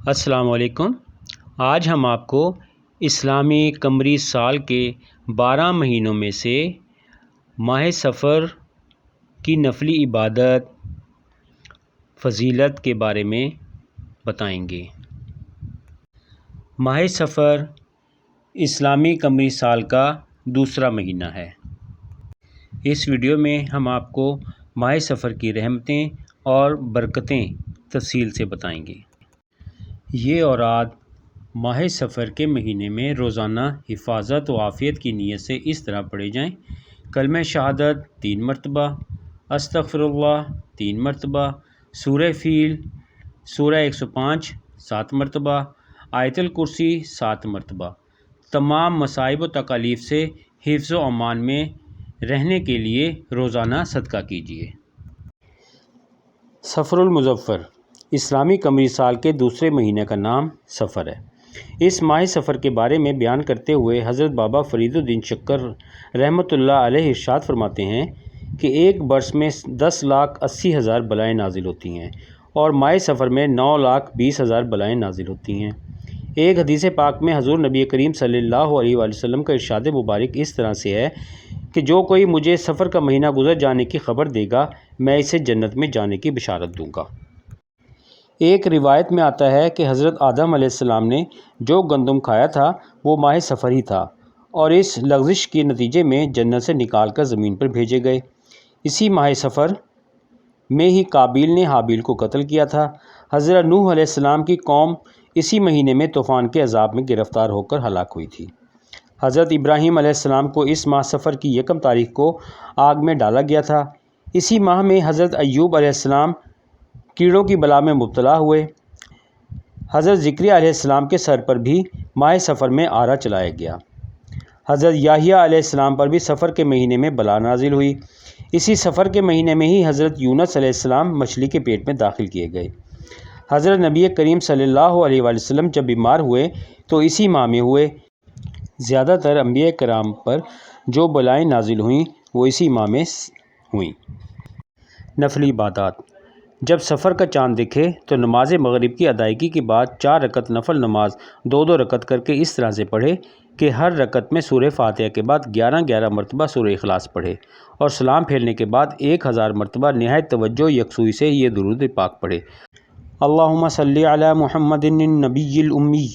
السلام علیکم۔ آج ہم آپ کو اسلامی قمری سال کے 12 مہینوں میں سے ماہ سفر کی نفلی عبادت فضیلت کے بارے میں بتائیں گے۔ ماہ سفر اسلامی قمری سال کا دوسرا مہینہ ہے۔ اس ویڈیو میں ہم آپ کو ماہ سفر کی رحمتیں اور برکتیں تفصیل سے بتائیں گے۔ یہ اوراد ماہ سفر کے مہینے میں روزانہ حفاظت و عافیت کی نیت سے اس طرح پڑھے جائیں: کلمہ شہادت 3 مرتبہ، استغفر اللہ 3 مرتبہ، سورہ فیل، سورہ 105 7 مرتبہ، آیت الکرسی 7 مرتبہ۔ تمام مصائب و تکالیف سے حفظ و امان میں رہنے کے لیے روزانہ صدقہ کیجیے۔ سفر المظفر اسلامی قمری سال کے دوسرے مہینے کا نام سفر ہے۔ اس ماہ سفر کے بارے میں بیان کرتے ہوئے حضرت بابا فرید الدین شکر رحمۃ اللہ علیہ ارشاد فرماتے ہیں کہ ایک برس میں 10,80,000 بلائیں نازل ہوتی ہیں اور ماہ سفر میں 9,20,000 بلائیں نازل ہوتی ہیں۔ ایک حدیث پاک میں حضور نبی کریم صلی اللہ علیہ وآلہ وسلم کا ارشاد مبارک اس طرح سے ہے کہ جو کوئی مجھے سفر کا مہینہ گزر جانے کی خبر دے گا میں اسے جنت میں جانے کی بشارت دوں گا۔ ایک روایت میں آتا ہے کہ حضرت آدم علیہ السلام نے جو گندم کھایا تھا وہ ماہ سفر ہی تھا اور اس لغزش کے نتیجے میں جنت سے نکال کر زمین پر بھیجے گئے۔ اسی ماہ سفر میں ہی قابیل نے حابیل کو قتل کیا تھا۔ حضرت نوح علیہ السلام کی قوم اسی مہینے میں طوفان کے عذاب میں گرفتار ہو کر ہلاک ہوئی تھی۔ حضرت ابراہیم علیہ السلام کو اس ماہ سفر کی 1 تاریخ کو آگ میں ڈالا گیا تھا۔ اسی ماہ میں حضرت ایوب علیہ السلام کیڑوں کی بلا میں مبتلا ہوئے۔ حضرت زکریا علیہ السلام کے سر پر بھی ماہ سفر میں آرا چلایا گیا۔ حضرت یحییٰ علیہ السلام پر بھی سفر کے مہینے میں بلا نازل ہوئی۔ اسی سفر کے مہینے میں ہی حضرت یونس علیہ السلام مچھلی کے پیٹ میں داخل کیے گئے۔ حضرت نبی کریم صلی اللہ علیہ وآلہ وسلم جب بیمار ہوئے تو اسی ماہ میں ہوئے۔ زیادہ تر انبیاء کرام پر جو بلائیں نازل ہوئیں وہ اسی ماہ میں ہوئیں۔ نفلی عبادات: جب سفر کا چاند دکھے تو نماز مغرب کی ادائیگی کے بعد 4 رکعت نفل نماز 2 رکعت کر کے اس طرح سے پڑھے کہ ہر رکعت میں سورہ فاتحہ کے بعد 11 مرتبہ سورہ اخلاص پڑھے اور سلام پھیرنے کے بعد 1000 مرتبہ نہایت توجہ یکسوئی سے یہ درود پاک پڑھے: اللہم صلی علی محمد النبی الامی۔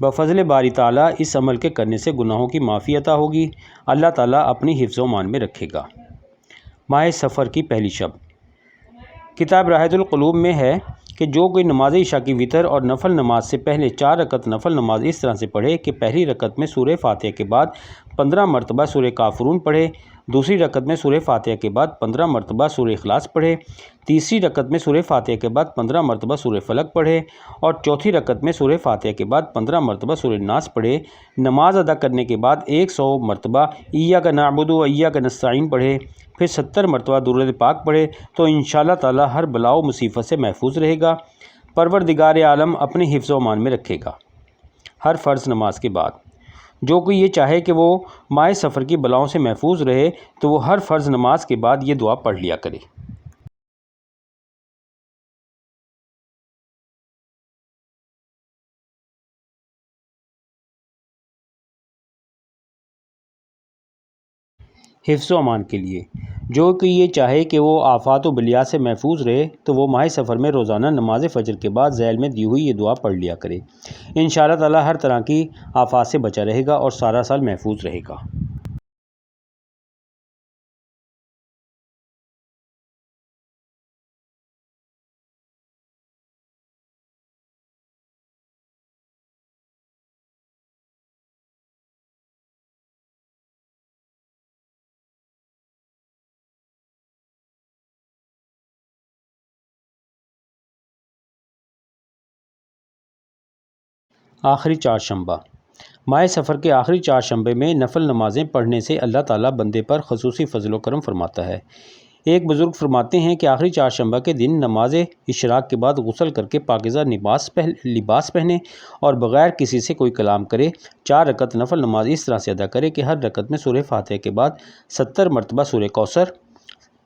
بفضل باری تعالیٰ اس عمل کے کرنے سے گناہوں کی معافی عطا ہوگی۔ اللہ تعالیٰ اپنی حفظ و امان میں رکھے گا۔ ماہ سفر کی پہلی شب: کتاب راحت القلوب میں ہے کہ جو کوئی نماز عشاء کی وتر اور نفل نماز سے پہلے 4 رکعت نفل نماز اس طرح سے پڑھے کہ پہلی رکعت میں سورہ فاتحہ کے بعد 15 مرتبہ سورہ کافرون پڑھے، دوسری رکعت میں سورہ فاتحہ کے بعد 15 مرتبہ سورہ اخلاص پڑھے، تیسری رکعت میں سورہ فاتحہ کے بعد 15 مرتبہ سورہ فلق پڑھے اور چوتھی رکعت میں سورہ فاتحہ کے بعد 15 مرتبہ سورہ ناس پڑھے، نماز ادا کرنے کے بعد 100 مرتبہ ایاک نعبد و ایاک نستعین پڑھے، پھر 70 مرتبہ درود پاک پڑھے تو انشاءاللہ تعالی ہر بلا و مصیبت سے محفوظ رہے گا۔ پروردگار عالم اپنے حفظ و امان میں رکھے گا۔ ہر فرض نماز کے بعد جو کوئی یہ چاہے کہ وہ ماہ سفر کی بلاؤں سے محفوظ رہے تو وہ ہر فرض نماز کے بعد یہ دعا پڑھ لیا کرے: حفظ و امان کے لیے جو کوئی یہ چاہے کہ وہ آفات و بلیات سے محفوظ رہے تو وہ ماہ سفر میں روزانہ نماز فجر کے بعد ذیل میں دی ہوئی یہ دعا پڑھ لیا کرے۔ انشاءاللہ تعالی ہر طرح کی آفات سے بچا رہے گا اور سارا سال محفوظ رہے گا۔ آخری چہارشنبہ: ماہ سفر کے آخری چہارشنبے میں نفل نمازیں پڑھنے سے اللہ تعالیٰ بندے پر خصوصی فضل و کرم فرماتا ہے۔ ایک بزرگ فرماتے ہیں کہ آخری چہارشنبہ کے دن نماز اشراق کے بعد غسل کر کے پاکیزہ لباس پہنے اور بغیر کسی سے کوئی کلام کرے 4 رکعت نفل نماز اس طرح سے ادا کرے کہ ہر رکعت میں سورہ فاتحہ کے بعد 70 مرتبہ سورہ کوثر،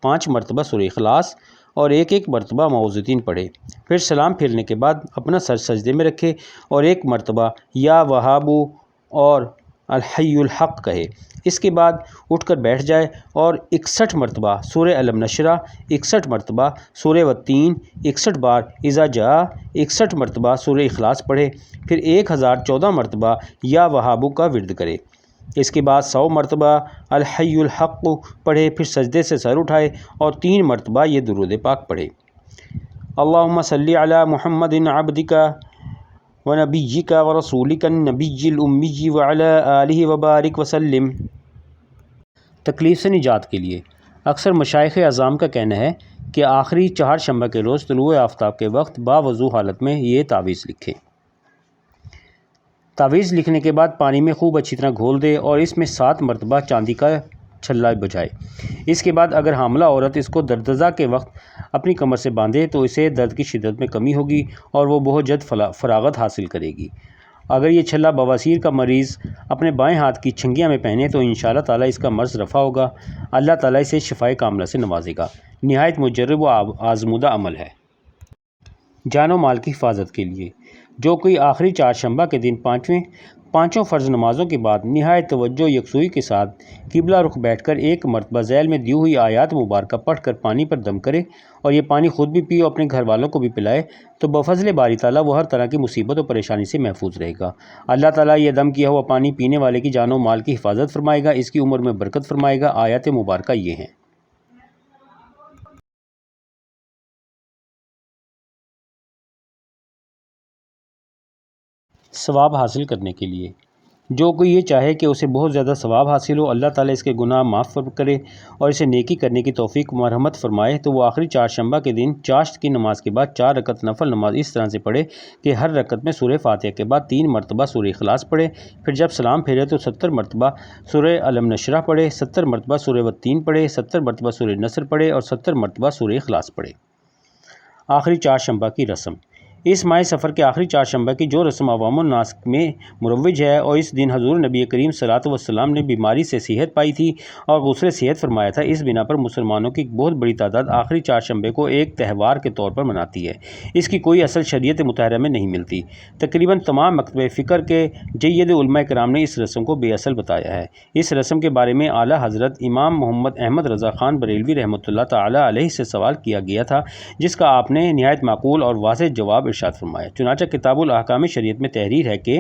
5 مرتبہ سورہ اخلاص اور ایک ایک مرتبہ معوذتین پڑھے، پھر سلام پھیرنے کے بعد اپنا سر سجدے میں رکھے اور ایک مرتبہ یا وہابو اور الحی الحق کہے۔ اس کے بعد اٹھ کر بیٹھ جائے اور 61 مرتبہ سورہ الم نشرہ، 61 مرتبہ سورہ والتین، 61 بار اذا جاء، 61 مرتبہ سورہ اخلاص پڑھے، پھر 1014 مرتبہ یا وہابو کا ورد کرے۔ اس کے بعد 100 مرتبہ الحی الحق پڑھے، پھر سجدے سے سر اٹھائے اور 3 مرتبہ یہ درود پاک پڑھے۔ اللہم صلی علی محمد عبدک ونبیک ورسولک النبی الامی وعلی آلہ وبارک وسلم۔ تکلیف سے نجات کے لیے اکثر مشائخ اعظام کا کہنا ہے کہ آخری چہارشنبہ کے روز طلوع آفتاب کے وقت باوضو حالت میں یہ تعویذ لکھیں۔ تعویذ لکھنے کے بعد پانی میں خوب اچھی طرح گھول دے اور اس میں 7 مرتبہ چاندی کا چھلا بجھائے۔ اس کے بعد اگر حاملہ عورت اس کو دردزا کے وقت اپنی کمر سے باندھے تو اسے درد کی شدت میں کمی ہوگی اور وہ بہت جلد فراغت حاصل کرے گی۔ اگر یہ چھلا بواسیر کا مریض اپنے بائیں ہاتھ کی چھنگیاں میں پہنے تو انشاءاللہ تعالیٰ اس کا مرض رفع ہوگا، اللہ تعالیٰ اسے شفائے کاملہ سے نوازے گا۔ نہایت مجرب و آزمودہ عمل ہے۔ جان و مال کی حفاظت کے لیے جو کوئی آخری چہارشنبہ کے دن پانچوں فرض نمازوں کے بعد نہایت توجہ یکسوئی کے ساتھ قبلہ رخ بیٹھ کر ایک مرتبہ ذیل میں دی ہوئی آیات مبارکہ پڑھ کر پانی پر دم کرے اور یہ پانی خود بھی پی اور اپنے گھر والوں کو بھی پلائے تو بفضل باری تعالیٰ وہ ہر طرح کی مصیبت و پریشانی سے محفوظ رہے گا۔ اللہ تعالیٰ یہ دم کیا ہوا پانی پینے والے کی جان و مال کی حفاظت فرمائے گا، اس کی عمر میں برکت فرمائے گا۔ آیات مبارکہ یہ ہیں۔ ثواب حاصل کرنے کے لیے جو کوئی یہ چاہے کہ اسے بہت زیادہ ثواب حاصل ہو، اللہ تعالیٰ اس کے گناہ معاف کرے اور اسے نیکی کرنے کی توفیق و مرحمت فرمائے تو وہ آخری چہارشنبہ کے دن چاشت کی نماز کے بعد 4 رکعت نفل نماز اس طرح سے پڑھے کہ ہر رکعت میں سورہ فاتحہ کے بعد 3 مرتبہ سورہ اخلاص پڑھے، پھر جب سلام پھیرے تو 70 مرتبہ سورہ الم نشرہ پڑھے، 70 مرتبہ سورہ والتین پڑھے، 70 مرتبہ سورہ نصر پڑھے اور 70 مرتبہ سورہ اخلاص پڑھے۔ آخری چہارشنبہ کی رسم اس ماہ سفر کے آخری چہارشنبہ کی جو رسم عوام الناس میں مروج ہے اور اس دن حضور نبی کریم صلی اللہ علیہ وسلم نے بیماری سے صحت پائی تھی اور غسل صحت فرمایا تھا، اس بنا پر مسلمانوں کی بہت بڑی تعداد آخری چہارشنبے کو ایک تہوار کے طور پر مناتی ہے۔ اس کی کوئی اصل شریعت مطہرہ میں نہیں ملتی۔ تقریباً تمام مکتبہ فکر کے جید علماء کرام نے اس رسم کو بے اصل بتایا ہے۔ اس رسم کے بارے میں اعلیٰ حضرت امام محمد احمد رضا خان بریلوی رحمۃ اللہ تعالیٰ علیہ سے سوال کیا گیا تھا جس کا آپ نے نہایت معقول اور واضح جواب ارشاد فرمایا۔ چنانچہ کتاب الاحکام شریعت میں تحریر ہے کہ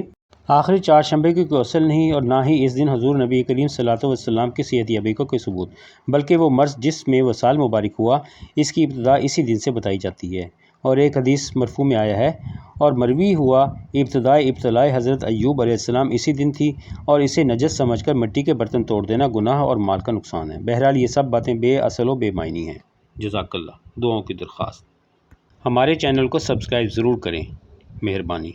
آخری چہارشنبے کی کوئی اصل نہیں اور نہ ہی اس دن حضور نبی کریم صلی اللہ علیہ وسلم کی صحت یابی کا کوئی ثبوت، بلکہ وہ مرض جس میں وصال مبارک ہوا اس کی ابتدا اسی دن سے بتائی جاتی ہے۔ اور ایک حدیث مرفوع میں آیا ہے اور مروی ہوا ابتلاء حضرت ایوب علیہ السلام اسی دن تھی اور اسے نجس سمجھ کر مٹی کے برتن توڑ دینا گناہ اور مال کا نقصان ہے۔ بہرحال یہ سب باتیں بے اصل و بے معنی ہیں۔ جزاک اللہ۔ دعاؤں کی درخواست۔ ہمارے چینل کو سبسکرائب ضرور کریں، مہربانی۔